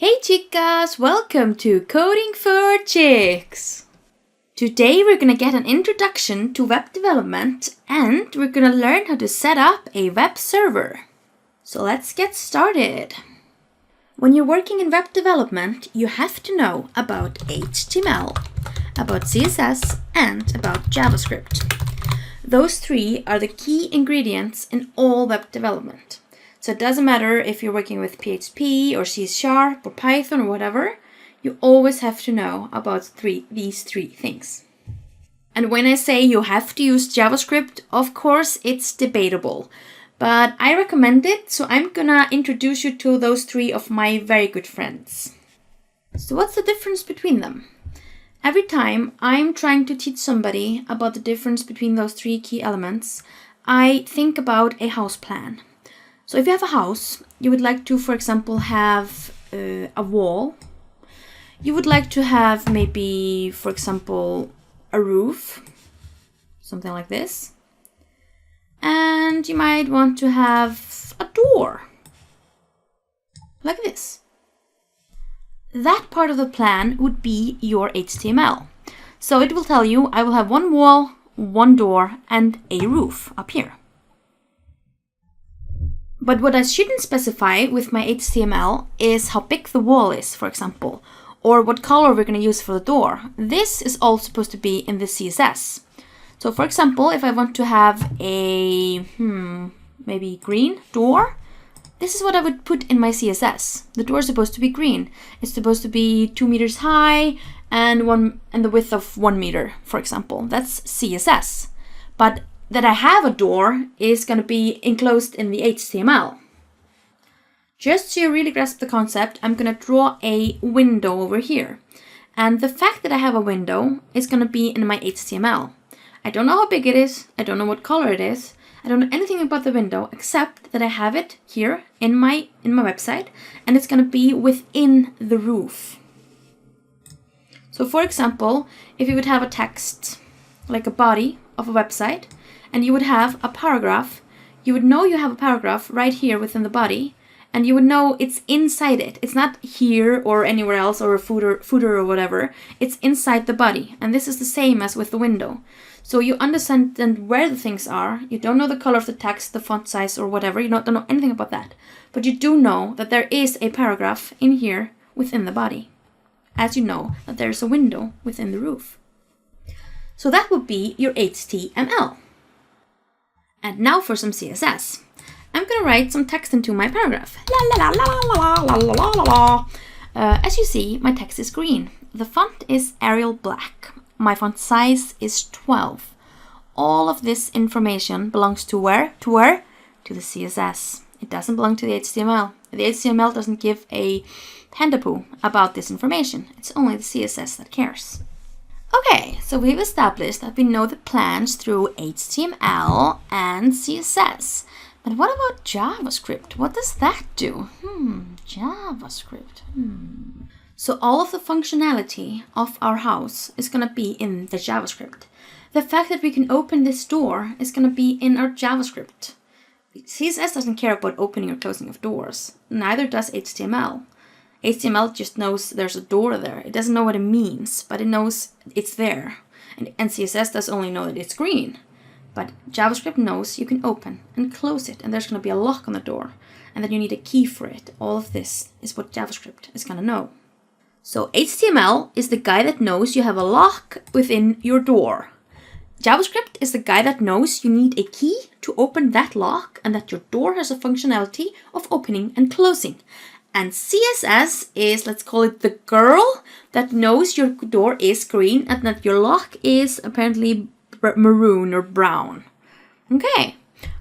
Hey Chicas, welcome to Coding for Chicks! Today we're gonna get an introduction to web development and we're gonna learn how to set up a web server. So let's get started. When you're working in web development, you have to know about HTML, about CSS, and about JavaScript. Those three are the key ingredients in all web development. So it doesn't matter if you're working with PHP or C# or Python or whatever, you always have to know about these three things. And when I say you have to use JavaScript, of course it's debatable, but I recommend it, so I'm gonna introduce you to those three of my very good friends. So what's the difference between them? Every time I'm trying to teach somebody about the difference between those three key elements, I think about a house plan. So if you have a house, you would like to, for example, have a wall. You would like to have maybe, for example, a roof, something like this. And you might want to have a door, like this. That part of the plan would be your HTML. So it will tell you, I will have one wall, one door, and a roof up here. But what I shouldn't specify with my HTML is how big the wall is, for example, or what color we're going to use for the door. This is all supposed to be in the CSS. So for example, if I want to have a, maybe green door, this is what I would put in my CSS. The door is supposed to be green. It's supposed to be 2 meters high and the width of 1 meter, for example. That's CSS. But that I have a door is going to be enclosed in the HTML. Just so you really grasp the concept, I'm going to draw a window over here. And the fact that I have a window is going to be in my HTML. I don't know how big it is. I don't know what color it is. I don't know anything about the window except that I have it here in my website, and it's going to be within the roof. So for example, if you would have a text, like a body of a website, and you would have a paragraph, you would know you have a paragraph right here within the body, and you would know it's inside it. It's not here or anywhere else or a footer or whatever. It's inside the body, and this is the same as with the window. So you understand then where the things are. You don't know the color of the text, the font size or whatever. You don't know anything about that. But you do know that there is a paragraph in here within the body, as you know that there's a window within the roof. So that would be your HTML. And now for some CSS. I'm gonna write some text into my paragraph. As you see, my text is green. The font is Arial black. My font size is 12. All of this information belongs to where? To where? To the CSS. It doesn't belong to the HTML. The HTML doesn't give a panda-poo about this information. It's only the CSS that cares. Okay, so we've established that we know the plans through HTML and CSS. But what about JavaScript? What does that do? JavaScript. So all of the functionality of our house is going to be in the JavaScript. The fact that we can open this door is going to be in our JavaScript. CSS doesn't care about opening or closing of doors. Neither does HTML. HTML just knows there's a door there. It doesn't know what it means, but it knows it's there. And CSS does only know that it's green. But JavaScript knows you can open and close it, and there's going to be a lock on the door, and that you need a key for it. All of this is what JavaScript is going to know. So HTML is the guy that knows you have a lock within your door. JavaScript is the guy that knows you need a key to open that lock, and that your door has a functionality of opening and closing. And CSS is, let's call it the girl that knows your door is green and that your lock is apparently maroon or brown. Okay,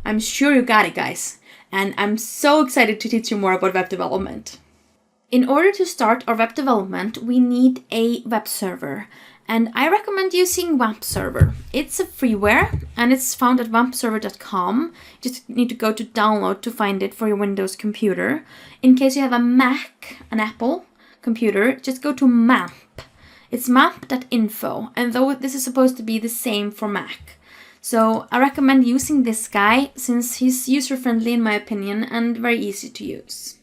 I'm sure you got it, guys. And I'm so excited to teach you more about web development. In order to start our web development, we need a web server. And I recommend using Wamp server. It's a freeware and it's found at wampserver.com. You just need to go to download to find it for your Windows computer. In case you have a Mac, an Apple computer, just go to Wamp. It's wamp.info, and though this is supposed to be the same for Mac. So I recommend using this guy since he's user-friendly in my opinion and very easy to use.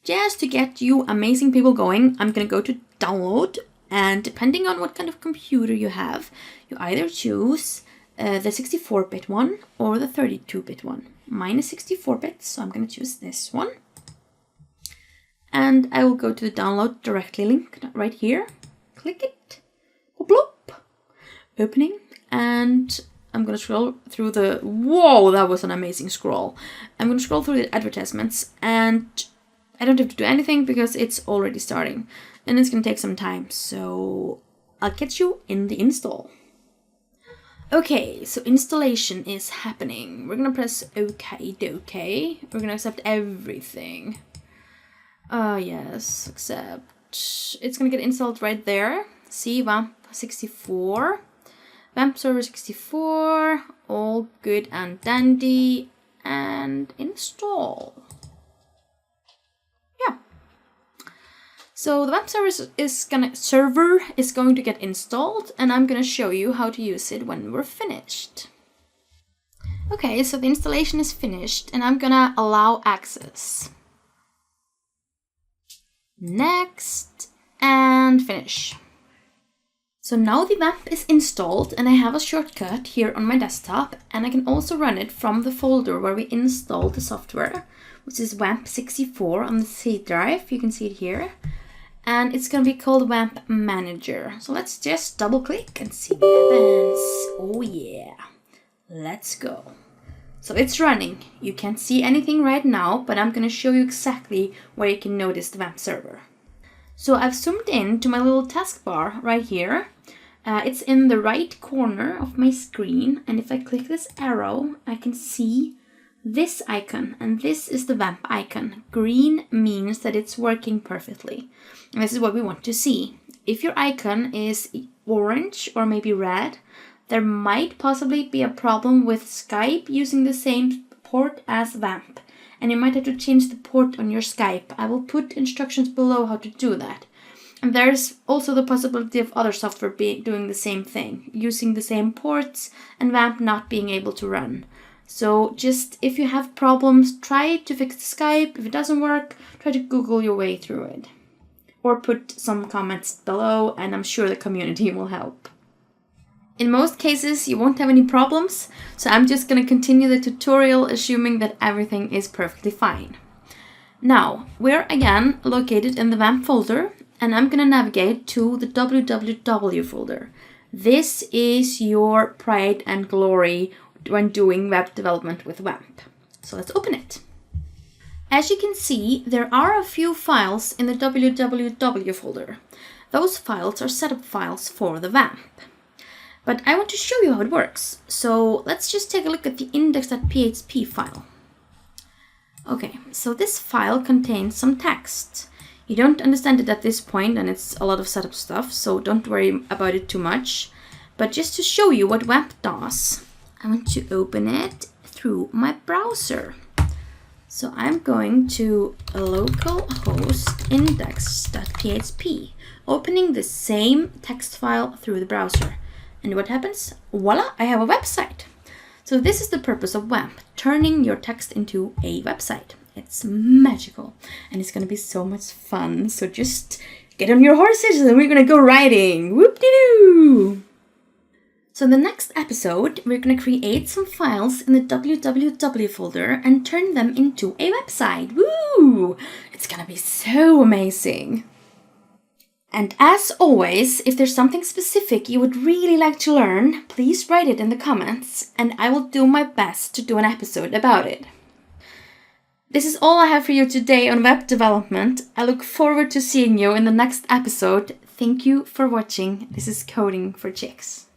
just to get you amazing people going, I'm going to go to download. And depending on what kind of computer you have, you either choose the 64-bit one or the 32-bit one. Mine is 64-bit, so I'm going to choose this one. And I will go to the download directly link right here. Click it. Bloop. Opening. And I'm going to scroll through the... Whoa, that was an amazing scroll. I'm going to scroll through the advertisements. And I don't have to do anything because it's already starting. And it's going to take some time. So I'll catch you in the install. Okay, so installation is happening. We're going to press OK. We're going to accept everything. Yes, accept. It's going to get installed right there. See, Wamp 64. Wamp server 64. All good and dandy. And install. Yeah. So the Wamp server is going to get installed. And I'm going to show you how to use it when we're finished. Okay, so the installation is finished. And I'm going to allow access. Next, and finish. So now the Wamp is installed and I have a shortcut here on my desktop, and I can also run it from the folder where we installed the software, which is Wamp 64 on the C drive. You can see it here. And it's going to be called Wamp Manager. So let's just double click and see what happens. Oh yeah, let's go. So it's running. You can't see anything right now, but I'm going to show you exactly where you can notice the Wamp server. So I've zoomed in to my little taskbar right here. It's in the right corner of my screen. And if I click this arrow, I can see this icon. And this is the Wamp icon. Green means that it's working perfectly. And this is what we want to see. If your icon is orange or maybe red, there might possibly be a problem with Skype using the same port as Wamp. And you might have to change the port on your Skype. I will put instructions below how to do that. And there's also the possibility of other software doing the same thing, using the same ports and Wamp not being able to run. So just if you have problems, try to fix the Skype. If it doesn't work, try to Google your way through it. Or put some comments below and I'm sure the community will help. In most cases, you won't have any problems, so I'm just going to continue the tutorial assuming that everything is perfectly fine. Now, we're again located in the Wamp folder, and I'm going to navigate to the www folder. This is your pride and glory when doing web development with Wamp. So let's open it. As you can see, there are a few files in the www folder. Those files are setup files for the Wamp. But I want to show you how it works. So let's just take a look at the index.php file. Okay, so this file contains some text. You don't understand it at this point, and it's a lot of setup stuff, so don't worry about it too much. But just to show you what Wamp does, I want to open it through my browser. So I'm going to localhost index.php, opening the same text file through the browser. And what happens? Voila, I have a website. So this is the purpose of Wamp, turning your text into a website. It's magical and it's going to be so much fun. So just get on your horses and we're going to go riding. Whoop-de-doo! So in the next episode, we're going to create some files in the www folder and turn them into a website. Woo! It's going to be so amazing. And as always, if there's something specific you would really like to learn, please write it in the comments and I will do my best to do an episode about it. This is all I have for you today on web development. I look forward to seeing you in the next episode. Thank you for watching. This is Coding for Chicks.